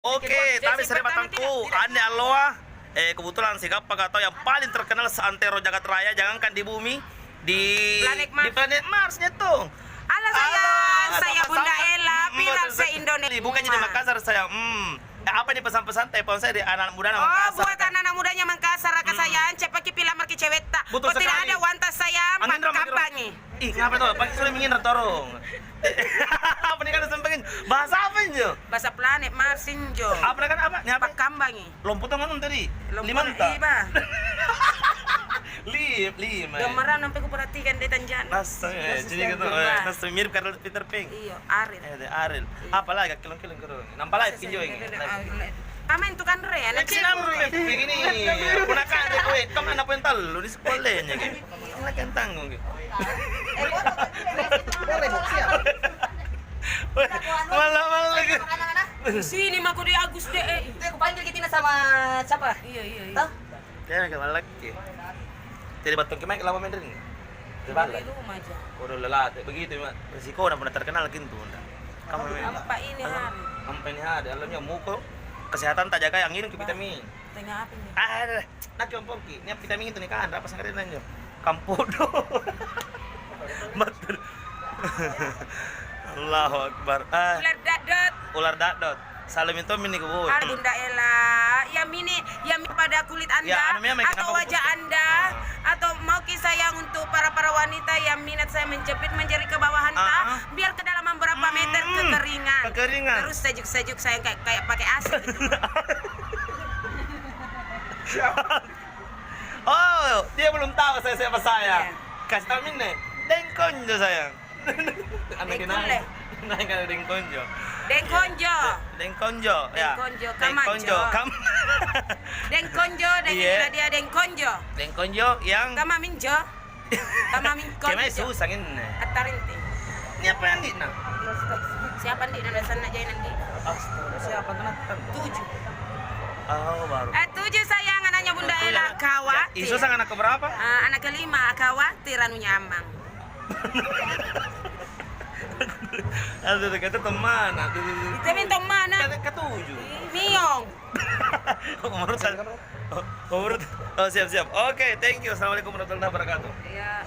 Oke, tapi saya batangku, Ane Aloha. Kebetulan si Gapak atau yang paling terkenal seantero jagat raya, jangankan di bumi, di planet Marsnya tuh. Halo sayang, saya Bunda Ella, bilang se-Indonesia. Bukannya di Makassar sayang. Apa nih pesan-pesan telepon saya di anak muda Oh, Makassar? buat anak-anak mudanya Makassar, kak sayang, cepat kipilah marki cewek tak. Betul Tidak sekali. ada wantas saya, Angin dong, kampangi. Ih, ngapa tuh? Pagi sudah ingin torong. Apa nih kan sampaikan? Bahasa apa ini? Bahasa planet Mars injo. Apa kan apa? Ini apa? Kambangi. Lompot ngomong tadi. Lompot, Limanta. iba. Lima. Gemeran sampai ku perhatikan di Tanjana. Jadi gitu. Nasa mirip karena Peter Pan. Iya, Aril. Aril. Apa lagi kilong-kilong kurang. Nampak lagi pinjau ini. Aman tuh kan re, anak Sini begini. Gunakan deh kowe. Kamu anak pental lu di sekolahnya gitu. Anak yang tanggung gitu. Malah lagi. Sini mah aku di Agus deh. Itu aku panggil kita sama siapa? Iya. Tahu? Kaya malah lagi. Jadi batu kemek lama mendrin. Terbalik. Di rumah aja. Udah lelah begitu resiko udah pernah terkenal gitu. Kamu Apa ini hari? Sampai ini ada alamnya muko. Kesehatan tak jaga yang ini ke vitamin. Tengah apa nih? Nak jompo ki. Ini vitamin itu nih kan, apa sangkarin aja. Kampodo. Betul. Allahu Akbar. Ular dadot. Ular dadot. Salam itu mini kubu. Har Bunda Ella, yang mini pada kulit Anda Ya, atau wajah Anda atau mau kisah yang untuk para wanita yang minat saya menjepit menjari ke bawah Anda biar kedalaman berapa meter kekeringan. Terus sejuk-sejuk saya kayak pakai AC gitu. Oh, dia belum tahu saya siapa saya. Iya. Kasih tahu Mine. Dengkonjo sayang. Dengkole. Naik ada dengkonjo. Dengkonjo. Dengkonjo, ya. Dengkonjo, Dengkonjo, Dengkonjo dan Iya. dia dengkonjo. Dengkonjo yang Kamaminjo. Kamaminkonjo. kemai susah ini. Atarinti. Ini apa yang di nak? Siapa nih nanda sana jai nanti? Astaga, siapa kenapa? 7. Oh, baru. 7 sayang anaknya Bunda Ella khawatir. Isu sang anak keberapa? Anak kelima khawatir anu nyamang. Aduh, kata teman. Kita minta mana? Kata ketujuh. Miong. Menurut saya. Oh, siap. Oke, thank you. Assalamualaikum warahmatullahi wabarakatuh. Ya,